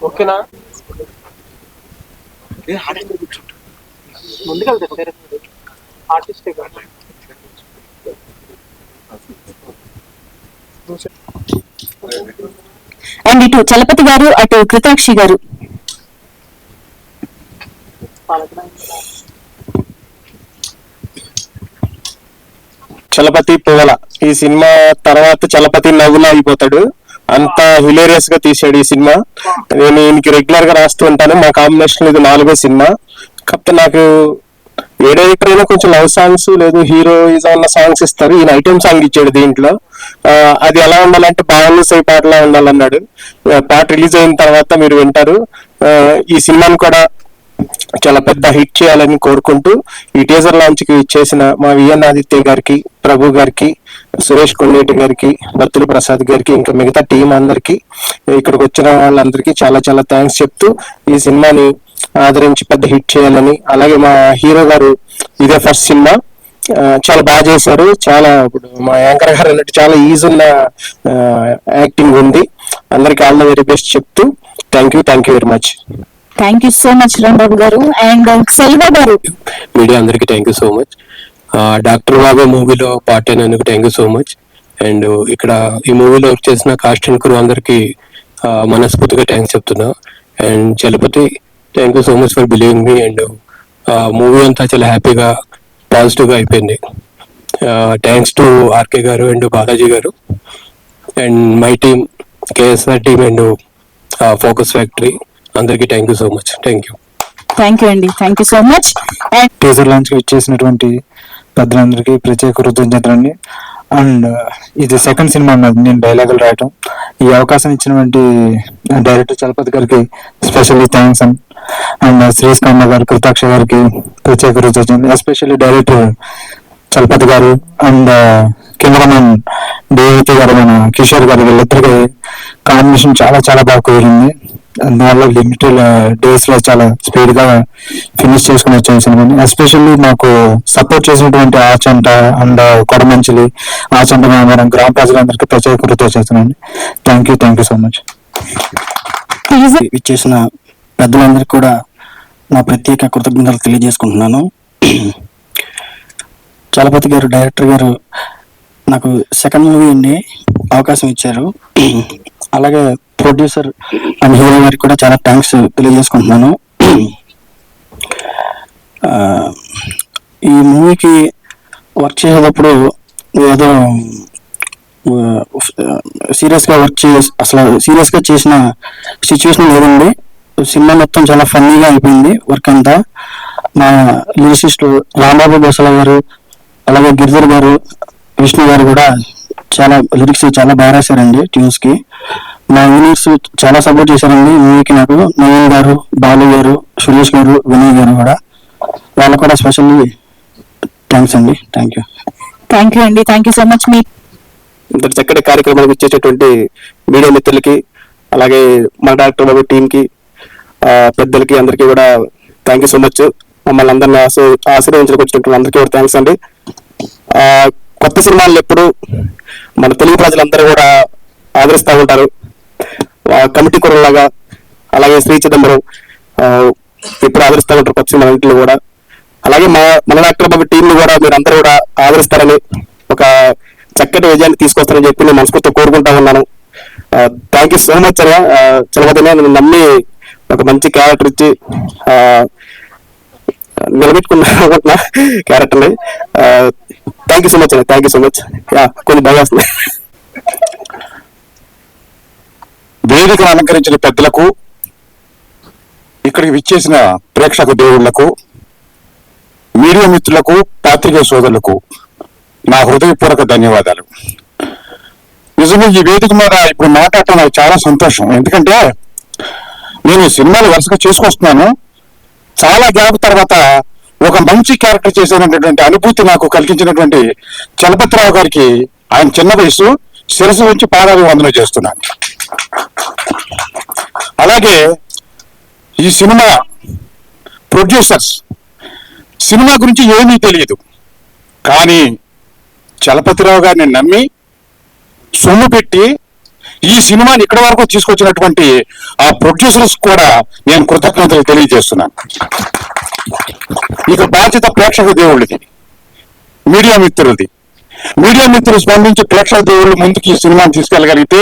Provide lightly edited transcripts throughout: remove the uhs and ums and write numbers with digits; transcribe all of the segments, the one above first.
ఓకేనా ముందుగా ఆర్టిస్టే అండ్ ఇటు చలపతి గారు అటు కృతాక్షి గారు. చలపతి పువ్వల ఈ సినిమా తర్వాత చలపతి నవ్వులా అయిపోతాడు, అంత హిలేరియస్ గా తీసాడు ఈ సినిమా. నేను ఈయనకి రెగ్యులర్ గా రాస్తూ ఉంటాను. మా కాంబినేషన్ ఇది 4వ సినిమా. కాకపోతే నాకు ఏ డైరెక్టర్ అయినా కొంచెం లవ్ సాంగ్స్ లేదు హీరోయిజం ఉన్న సాంగ్స్ ఇస్తారు. ఈయన ఐటమ్ సాంగ్ ఇచ్చాడు దీంట్లో. అది ఎలా ఉండాలంటే బాగా సై పాటలా ఉండాలన్నాడు. పాట రిలీజ్ అయిన తర్వాత మీరు వింటారు. ఈ సినిమాని కూడా చాలా పెద్ద హిట్ చేయాలని కోరుకుంటూ ఈ టీజర్ లాంచ్ కి చేసిన మా విఎన్ ఆదిత్య గారికి, ప్రభు గారికి, సురేష్ కొండేటి గారికి, బత్తుల ప్రసాద్ గారికి, ఇంకా మిగతా టీం అందరికి, ఇక్కడికి వచ్చిన వాళ్ళందరికీ చాలా చాలా థ్యాంక్స్ చెప్తూ ఈ సినిమాని ఆదరించి పెద్ద హిట్ చేయాలని, అలాగే మా హీరో గారు ఇదే ఫస్ట్ సినిమా చాలా బాగా చేశారు. చాలా ఇప్పుడు మా యాంకర్ గారు అన్నట్టు చాలా ఈజీ ఉన్న యాక్టింగ్ ఉంది. అందరికి ఆల్ ద వెరీ బెస్ట్ చెప్తూ thank you very much. Thank you so much Rambabu garu. And Selva garu. Media అందరికి thank you so much. Doctor Baba మూవీలో పార్ట్ అయినందుకు thank you so much. And ఇక్కడ ఈ మూవీలో వర్క్ చేసిన కాస్ట్ అండ్ క్రూ అందరికి మనస్ఫూర్తిగా థ్యాంక్స్ చెప్తున్నా. And Chalapathi thank you so much for believing me. And movie అంతా చాలా హ్యాపీగా పాజిటివ్ గా అయిపోయింది. Thanks to RK garu and Balaji garu and my team, KSR team and focus factory అందరికి thank you so much. Thank you అండి. Thank you so much. Teaser launch ఇచ్చేసినటువంటి పెద్దలందరికీ ప్రత్యేక కృతజ్ఞతలండి. అండ్ ఇది సెకండ్ సినిమా అన్నది నేను డైలాగులు రాయటం. ఈ అవకాశం ఇచ్చినటువంటి డైరెక్టర్ చలపతి గారికి స్పెషల్లీ థ్యాంక్స్. అండ్ శ్రీస్ కమ్మ గారు, కృతాక్ష గారికి ప్రత్యేక కృతజ్ఞతలు. ఎస్పెషల్లీ డైరెక్టర్ చలపతి గారు అండ్ కెమెరామెన్ దేవతి గారు, మన కిషోర్ గారు, వీళ్ళిద్దరికి కాంబినేషన్ చాలా చాలా బాగా కుదిరింది. అందువల్ల లిమిటెడ్ డేస్ లో చాలా స్పీడ్ గా ఫినిష్ చేసుకుని వచ్చాను సినిమాని. ఎస్పెషల్లీ మాకు సపోర్ట్ చేసినటువంటి ఆచంట అండ్ కొడమంచిలి, ఆచంట మేడం, గ్రామ ప్రజలందరికీ ప్రత్యేక కృతజ్ఞతలు చేస్తున్నాను. Thank you so much. ఇచ్చేసిన పెద్దలందరికీ కూడా నా ప్రత్యేక కృతజ్ఞతలు తెలియజేసుకుంటున్నాను. చలపతి గారు, డైరెక్టర్ గారు నాకు సెకండ్ మూవీ అండి అవకాశం ఇచ్చారు. అలాగే ప్రొడ్యూసర్ అండ్ హీరో గారికి కూడా చాలా థ్యాంక్స్ తెలియజేసుకుంటున్నాను. ఈ మూవీకి వర్క్ చేసేటప్పుడు ఏదో సీరియస్గా అసలు సీరియస్గా చేసిన సిచ్యువేషన్ లేదండి. సినిమా మొత్తం చాలా ఫన్నీగా అయిపోయింది వర్క్ అంతా. మా లిరిసిస్ట్ రాంబాబు బోసల గారు, అలాగే గిరిధర్ గారు, విష్ణు గారు కూడా చాలా లిరిక్స్ చాలా బాగా రాశారండి ట్యూన్స్ కి. మా ఇంజనీర్స్ చాలా సపోర్ట్ చేశారండి మూవీకి. నాకు నవీన్ గారు, బాలు గారు, సురేష్ గారు, వినయ్ గారు కూడా, వాళ్ళకు కూడా స్పెషల్లీ థ్యాంక్స్ అండి. థ్యాంక్ యూ అండి. Thank you so much. మీ ఇంత చక్కటి కార్యక్రమానికి ఇచ్చేటటువంటి మీడియా మిత్రులకి, అలాగే మన డాక్టర్ బాబు టీమ్ కి, పెద్దలకి అందరికీ కూడా థ్యాంక్ యూ సో మచ్. మమ్మల్ని అందరినీ ఆశీర్వదించడానికి వచ్చినటువంటి అందరికీ కూడా థ్యాంక్స్ అండి. కొత్త సినిమాలు ఎప్పుడు మన తెలుగు ప్రజలందరూ కూడా ఆదరిస్తూ ఉంటారు. కమిటీ కుర్రలాగా, అలాగే శ్రీ చిదంబరం ఎప్పుడు ఆదరిస్తూ ఉంటారు కొత్త సినిమా ఇంట్లో కూడా. అలాగే మన డాక్టర్ బాబు టీంని కూడా మీరు అందరూ కూడా ఆదరిస్తారని, ఒక చక్కటి విజయాన్ని తీసుకొస్తారని చెప్పి నేను మనస్ఫూర్తిగా కోరుకుంటా ఉన్నాను. థ్యాంక్ యూ సో మచ్ అయ్యా. చలపతినే నేను నమ్మి ఒక మంచి క్యారెక్టర్ ఇచ్చి నిలబెట్టుకున్నా క్యారెక్టర్ని. Thank you so much. కొన్ని బాగా వస్తున్నాయి. వేదికను అలంకరించిన పెద్దలకు, ఇక్కడికి విచ్చేసిన ప్రేక్షక దేవుళ్లకు, మీడియా మిత్రులకు, పాత్రికేయ సోదరులకు నా హృదయపూర్వక ధన్యవాదాలు. నిజంగా ఈ వేదిక మీద ఇప్పుడు మాట్లాడటం నాకు చాలా సంతోషం. ఎందుకంటే నేను సినిమాలు వరుసగా చేసుకొస్తున్నాను. చాలా గ్యాప్ తర్వాత ఒక మంచి క్యారెక్టర్ చేసేటటువంటి అనుభూతి నాకు కలిగించినటువంటి చలపతిరావు గారికి, ఆయన చిన్న వయసు, శిరస్సు నుంచి పాదాభివందనం చేస్తున్నాను. అలాగే ఈ సినిమా ప్రొడ్యూసర్స్ సినిమా గురించి ఏమీ తెలియదు. కానీ చలపతిరావు గారిని నమ్మి సొమ్ము పెట్టి ఈ సినిమాని ఇక్కడి వరకు తీసుకొచ్చినటువంటి ఆ ప్రొడ్యూసర్స్ కూడా నేను కృతజ్ఞతలు తెలియజేస్తున్నాను. ఇక బాధ్యత ప్రేక్షక దేవుళ్ళది, మీడియా మిత్రులది. మీడియా మిత్రులు స్పందించి ప్రేక్షక దేవుళ్ళు ముందుకు ఈ సినిమాని తీసుకెళ్ళగలిగితే,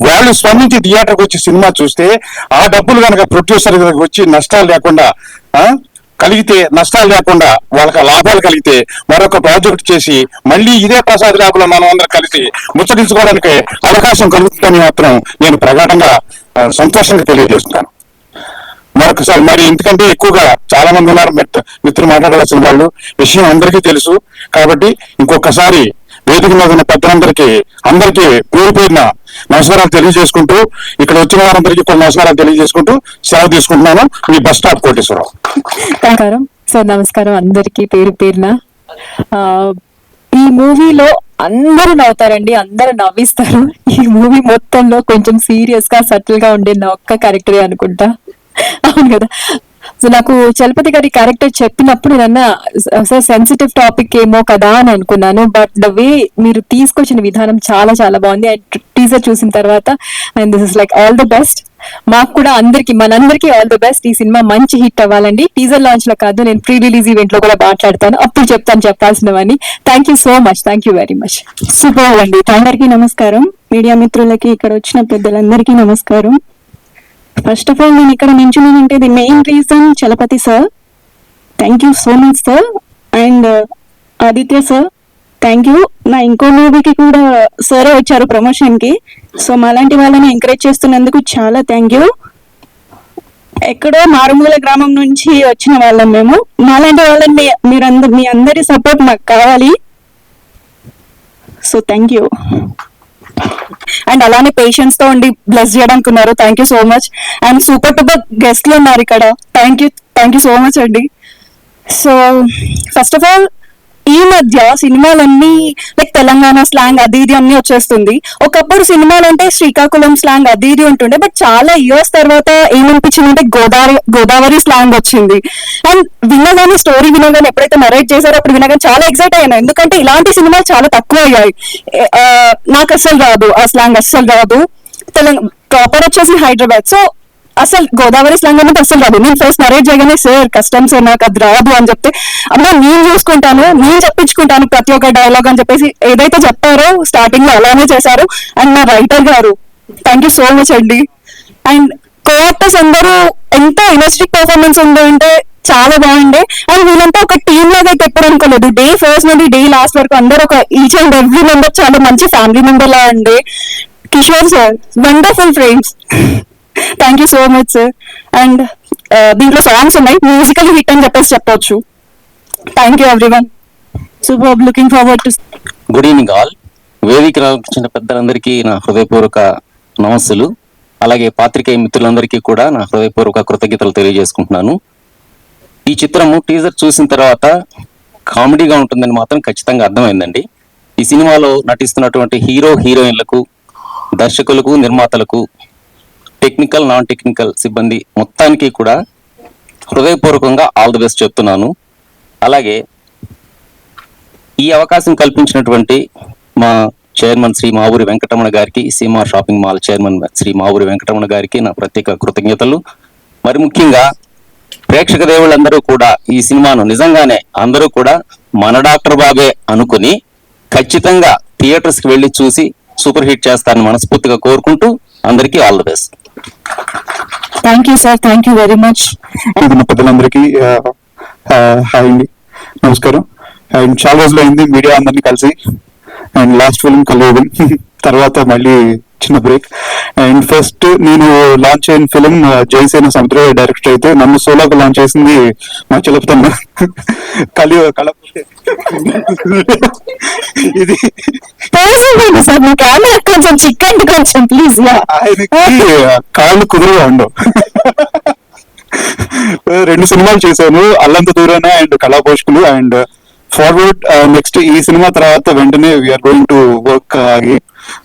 వాళ్ళు స్పందించి థియేటర్కి వచ్చి సినిమా చూస్తే ఆ డబ్బులు కనుక ప్రొడ్యూసర్ దగ్గరకు వచ్చి నష్టాలు లేకుండా వాళ్ళకి లాభాలు కలిగితే మరొక ప్రాజెక్ట్ చేసి మళ్ళీ ఇదే ప్రసాద్ ల్యాబ్లో మనం అందరం కలిసి ముచ్చటించుకోవడానికి అవకాశం కలుగుతుందని మాత్రం నేను ప్రగాఢంగా సంతోషంగా తెలియజేస్తున్నాను. మరొకసారి మరి ఎందుకంటే ఎక్కువగా చాలా మంది ఉన్నారు మిత్రులు మాట్లాడాల్సిన వాళ్ళు, విషయం అందరికీ తెలుసు. కాబట్టి ఇంకొకసారి వేదిక మీద ఉన్న పెద్దలందరికీ పేరు పేరున నమస్కారాలు తెలియజేసుకుంటూ, ఇక్కడ వచ్చిన వారందరికీ కొన్ని నమస్కారాలు తెలియజేసుకుంటూ సెలవు తీసుకుంటున్నాను. మీ బస్ స్టాప్ కోటేశ్వరరావు. నమస్కారం అందరికి పేరు పేరున. ఈ మూవీలో అందరూ నవ్వుతారండి, అందరూ నవ్విస్తారు. ఈ మూవీ మొత్తంలో కొంచెం సీరియస్ గా సటిల్ గా ఉండే నా ఒక్క క్యారెక్టరే అనుకుంటా. అవును కదా. సో నాకు చలపతి గారి క్యారెక్టర్ చెప్పినప్పుడు నేను సెన్సిటివ్ టాపిక్ ఏమో కదా అని అనుకున్నాను. బట్ ద వే మీరు తీసుకొచ్చిన విధానం చాలా చాలా బాగుంది. అండ్ టీజర్ చూసిన తర్వాత and this is like all the best. మాకు కూడా మనందరికీ ఆల్ ద బెస్ట్. ఈ సినిమా మంచి హిట్ అవ్వాలండి. టీజర్ లాంచ్ లో కాదు, నేను ప్రీ రిలీజ్ ఈవెంట్ లో కూడా మాట్లాడతాను, అప్పుడు చెప్తాను చెప్పాల్సినవని. Thank you so much, thank you very much. Super అండి. అందరికీ నమస్కారం. మీడియా మిత్రులకి, ఇక్కడ వచ్చిన పెద్దలందరికీ నమస్కారం. ఫస్ట్ ఆఫ్ ఆల్ నేను ఇక్కడ నించున్నానంటే the main reason Chalapathi sir. Thank you so much sir. And Aditya sir, thank you. నా ఇంకో మూవీకి కూడా సార్ వచ్చారు ప్రమోషన్ కి. సో మాలాంటి వాళ్ళని ఎంకరేజ్ చేస్తున్నందుకు చాలా థ్యాంక్ యూ. ఎక్కడో మారుమూల గ్రామం నుంచి వచ్చిన వాళ్ళం మేము. మాలాంటి వాళ్ళని మీ అందరి సపోర్ట్ నాకు కావాలి. So thank you. అండ్ అలానే పేషెన్స్ తో ఉండి బ్లెస్ చేయడానికి ఉన్నారు. Thank you so much. And super duper గెస్ట్లు ఉన్నారు ఇక్కడ. థ్యాంక్ యూ సో మచ్ అండి. సో ఫస్ట్ ఆఫ్ ఆల్ ఈ మధ్య సినిమాలన్నీ లైక్ తెలంగాణ స్లాంగ్ అది ఇది అన్ని వచ్చేస్తుంది. ఒకప్పుడు సినిమాలు అంటే శ్రీకాకుళం స్లాంగ్ అది ఇది ఉంటుండే. బట్ చాలా ఇయర్స్ తర్వాత ఏమనిపించింది అంటే గోదావరి స్లాంగ్ వచ్చింది. అండ్ వినగానే స్టోరీ వినగానే ఎప్పుడైతే నరేట్ చేశారో అప్పుడు వినగానే చాలా ఎక్సైట్ అయ్యాను. ఎందుకంటే ఇలాంటి సినిమాలు చాలా తక్కువ అయ్యాయి. నాకు అస్సలు రాదు ఆ స్లాంగ్, అస్సలు రాదు. ప్రాపర్ వచ్చేసి హైదరాబాద్. సో అసలు గోదావరి స్లాంగ్ అనేది అసలు రాదు. నేను ఫస్ట్ నరేట్ చేయగానే సార్ కష్టం సార్ నాకు అది రాదు అని చెప్తే, అమ్మా నేను చూసుకుంటాను, నేను చెప్పించుకుంటాను ప్రతి ఒక్క డైలాగ్ అని చెప్పేసి ఏదైతే చెప్పారో స్టార్టింగ్ లో అలానే చేశారు. అండ్ నా రైటర్ గారు థ్యాంక్ యూ సో మచ్ అండి. అండ్ కోఆక్టర్స్ అందరూ ఎంత ఎనర్జెటిక్ పర్ఫార్మెన్స్ ఉందో అంటే చాలా బాగుండే. అండ్ వీళ్ళంతా ఒక టీమ్ లాగా అయితే ఎప్పుడు అనుకోలేదు. డే ఫస్ట్ నుండి డే లాస్ట్ వరకు అందరూ ఒక ఈచ్ అండ్ ఎవ్రీ మెంబర్ చాలా మంచి ఫ్యామిలీ మెంబర్ లా ఉండే. Kishore sir wonderful frames. Thank you so much sir. And దీంట్లో సాంగ్స్ ఉన్నాయి, మ్యూజికల్ హిట్ అని చెప్పొచ్చు. Thank you everyone. Super, looking forward to. Good evening all. వేదిక వచ్చిన పెద్దలందరికీ నా హృదయపూర్వక నమస్సులు. అలాగే పాత్రికేయ మిత్రులందరికీ కూడా నా హృదయపూర్వక కృతజ్ఞతలు తెలియజేసుకుంటున్నాను. ఈ చిత్రము టీజర్ చూసిన తర్వాత కామెడీగా ఉంటుందని మాత్రం ఖచ్చితంగా అర్థమైందండి. ఈ సినిమాలో నటిస్తున్నటువంటి హీరోయిన్లకు, దర్శకులకు, నిర్మాతలకు, టెక్నికల్ నాన్ టెక్నికల్ సిబ్బంది మొత్తానికి కూడా హృదయపూర్వకంగా ఆల్ ది బెస్ట్ చెప్తున్నాను. అలాగే ఈ అవకాశం కల్పించినటువంటి మా చైర్మన్ శ్రీ మావూరి వెంకటరమణ గారికి, Seema shopping mall chairman Shri Mavuri Venkataramana గారికి నా ప్రత్యేక కృతజ్ఞతలు. మరి ముఖ్యంగా ప్రేక్షక దేవుళ్ళందరూ కూడా ఈ సినిమాను నిజంగానే అందరూ కూడా మన డాక్టర్ బాబే అనుకుని ఖచ్చితంగా థియేటర్స్ కి వెళ్ళి చూసి సూపర్ హిట్ చేస్తారని మనస్ఫూర్తిగా కోరుకుంటూ అందరికీ all the best. Thank you sir, thank you very much. పెద్దలందరికీ హాయ్ అండి, నమస్కారం. అండ్ చాలా రోజులు అయింది మీడియా అందరినీ కలిసి. అండ్ లాస్ట్ ఫిల్మ్ కలియుగం తర్వాత మళ్ళీ చిన్న బ్రేక్. అండ్ ఫస్ట్ నేను లాంచ్ అయిన ఫిలిం జయసేన సముద్ర డైరెక్టర్ అయితే, నన్ను సోలోగా లాంచ్ చేసింది మా చెలుపుతున్నా ఇది ఆయనకి కాళ్ళు కుదురుగా ఉండవు. 2 సినిమాలు చేశాను, Allantha Doorana and Kalaposhakulu. And forward next ఈ సినిమా తర్వాత వెంటనే we're going to work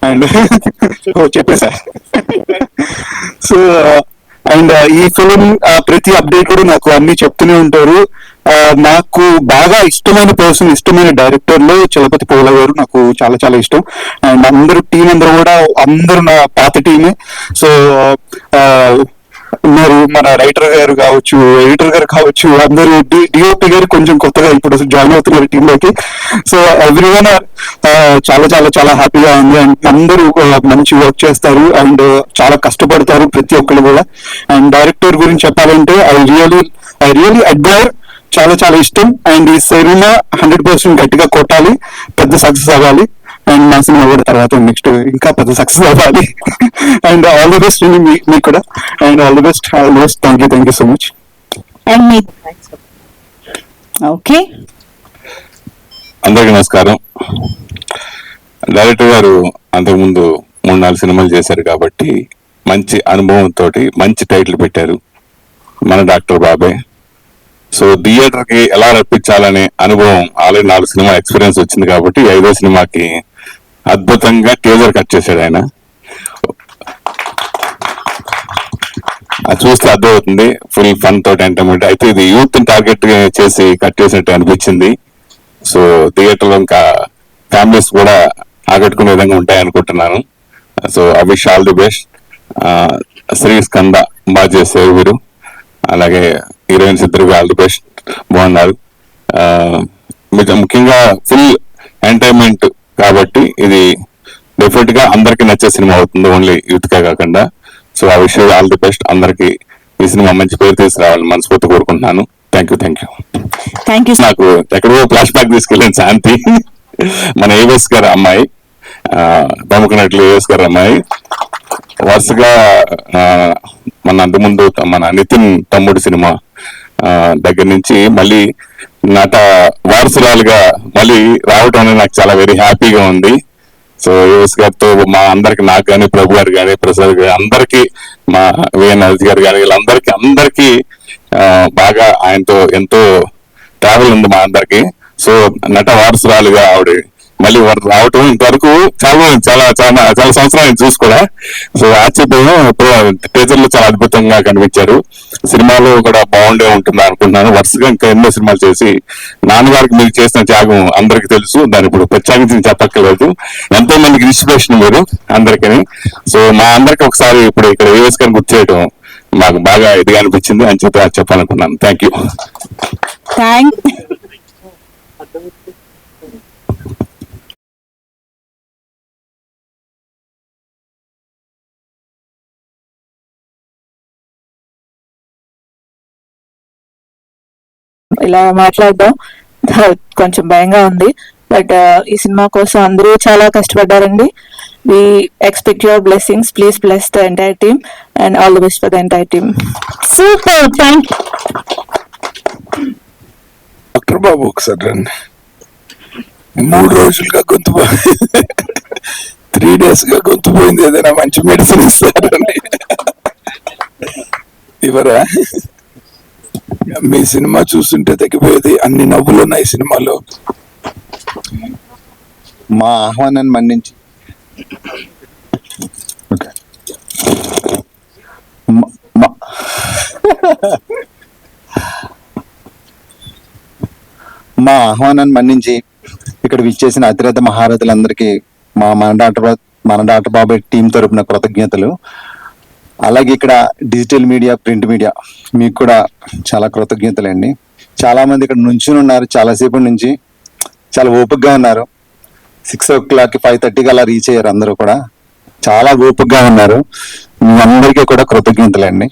and చెప్పేసా. సో అండ్ ఈ ఫిలిం ప్రతి అప్డేట్ కూడా నాకు అన్ని చెప్తూనే ఉంటారు. నాకు బాగా ఇష్టమైన పర్సన్, ఇష్టమైన డైరెక్టర్ లో చలపతి పోల గారు నాకు చాలా చాలా ఇష్టం. అండ్ అందరూ టీం అందరూ కూడా అందరూ నా పాత టీమే. సో మీరు మన రైటర్ గారు కావచ్చు, ఎడిటర్ గారు కావచ్చు, అందరూ డిఓపి గారు కొంచెం కొత్తగా ఇప్పుడు జాయిన్ అవుతున్నారు టీమ్ లోకి. సో ఎవ్రీవన్ చాలా చాలా చాలా హ్యాపీగా ఉంది. అండ్ అందరూ మంచి వర్క్ చేస్తారు అండ్ చాలా కష్టపడతారు ప్రతి ఒక్కరు కూడా. అండ్ డైరెక్టర్ గురించి చెప్పాలంటే ఐ రియలీ అడ్మైర్, చాలా చాలా ఇష్టం. అండ్ ఈ సినిమా 100% గట్టిగా కొట్టాలి, పెద్ద సక్సెస్ అవ్వాలి. అండ్ మా సినిమా కూడా తర్వాత నెక్స్ట్ ఇంకా పెద్ద సక్సెస్ అవ్వాలి. అండ్ ఆల్ ది బెస్ట్ మీకు కూడా. And all the best. Thank you so much. And me okay, అందరికీ నమస్కారం. డైరెక్టర్ గారు అంతకుముందు 3-4 సినిమాలు చేశారు కాబట్టి మంచి అనుభవంతో మంచి టైటిల్ పెట్టారు, మన డాక్టర్ బాబాయ్. సో థియేటర్ కి ఎలా రప్పించాలనే అనుభవం ఆల్రెడీ 4 సినిమా ఎక్స్పీరియన్స్ వచ్చింది కాబట్టి 5వ సినిమాకి అద్భుతంగా టీజర్ కట్ చేశాడు ఆయన. అది చూస్తే అర్థమవుతుంది, ఫుల్ ఫన్ తోటి ఎంటర్టైన్మెంట్. అయితే ఇది యూత్ టార్గెట్ చేసి కట్ చేసినట్టు అనిపించింది. సో థియేటర్ లో ఇంకా ఫ్యామిలీస్ కూడా ఆకట్టుకునే విధంగా ఉంటాయి అనుకుంటున్నాను. So I wish all the best. Sri Skanda బాగా చేశారు వీరు, అలాగే హీరోయిన్స్ ఇద్దరు ఆల్ ది బెస్ట్, బాగున్నారు. ముఖ్యంగా ఫుల్ ఎంటర్టైన్మెంట్ కాబట్టి ఇది డెఫినెట్ గా అందరికి నచ్చే సినిమా అవుతుంది, ఓన్లీ యూత్ కే కాకుండా. సో ఆ విషయం ఆల్ ది బెస్ట్. అందరికి ఈ సినిమా మంచి పేరు తీసుకురావాలని మనస్ఫూర్తి కోరుకుంటున్నాను. Thank you. నాకు ఎక్కడో ఫ్లాష్ బ్యాక్ తీసుకెళ్ళింది శాంతి, మన ఏవిఎస్ గారు అమ్మాయి, ప్రముఖ నటులు ఏవిఎస్ గారు అమ్మాయి. వరుసగా మన అంతకుముందు మన నితిన్ తమ్ముడు సినిమా దగ్గర నుంచి మళ్ళీ నట వారసురాలుగా మళ్ళీ రావటం అనేది నాకు చాలా వెరీ హ్యాపీగా ఉంది. సో యువస్ గారితో మా అందరికి, నాకు కానీ, ప్రభు గారు కానీ, ప్రసాద్ గారు, అందరికి, మా విఎన్ అజిత్ గారు కానీ, వీళ్ళందరికీ బాగా ఆయనతో ఎంతో ట్రావెల్ ఉంది మా అందరికి. సో నట వారసురాలుగా ఆవిడ మళ్ళీ రావటం ఇంతవరకు చాలా చాలా చాలా చాలా సంవత్సరాలు చూసి కూడా. సో ఆశ్చర్యం, టీజర్ లో చాలా అద్భుతంగా కనిపించారు. సినిమాలో కూడా బాగుండే ఉంటుంది అనుకుంటున్నాను. వరుసగా ఇంకా ఎన్నో సినిమాలు చేసి నాన్నగారికి మీరు చేసిన త్యాగం అందరికి తెలుసు, దాని ఇప్పుడు ప్రత్యేకించి చెప్పక్కర్లేదు. ఎంతో మందికి ఇన్స్పిరేషన్ మీరు అందరికీ. సో మా అందరికి ఒకసారి ఇప్పుడు ఇక్కడ ఏఎస్ గారిని గుర్తు చేయడం మాకు బాగా ఇదిగా అనిపించింది అని చెప్పాలనుకున్నాను. Thank you. ఇలా మాట్లాడడం కొంచెం భయంగా ఉంది, బట్ ఈ సినిమా కోసం అందరూ చాలా కష్టపడ్డారండి. We expect your blessings. Please bless the entire team and all the best for the entire team. Super, thank you. Doctor Babu ఒకసారి రండి. 3 రోజులుగా గొంతు 3 days గా గొంతు పోయింది, ఏదైనా మంచి మెడిసిన్ ఇస్తారని ఇవరా? మీ సినిమా చూస్తుంటే తగ్గిపోయేది, అన్ని నవ్వులు ఉన్నాయి సినిమాలో. మా ఆహ్వానాన్ని మన్నించి ఇక్కడ విచ్చేసిన అతిరథ మహారథులందరికీ మన డాక్టర్ బాబాయ్ టీం తరపున కృతజ్ఞతలు. అలాగే ఇక్కడ డిజిటల్ మీడియా, ప్రింట్ మీడియా మీకు కూడా చాలా కృతజ్ఞతలండి. చాలా మంది ఇక్కడ నుంచుని ఉన్నారు, చాలాసేపు నుంచి చాలా ఓపికగా ఉన్నారు. 6 o'clock 5:30 అలా రీచ్ అయ్యారు. అందరూ కూడా చాలా ఓపికగా ఉన్నారు. మీ అందరికీ కూడా కృతజ్ఞతలండి.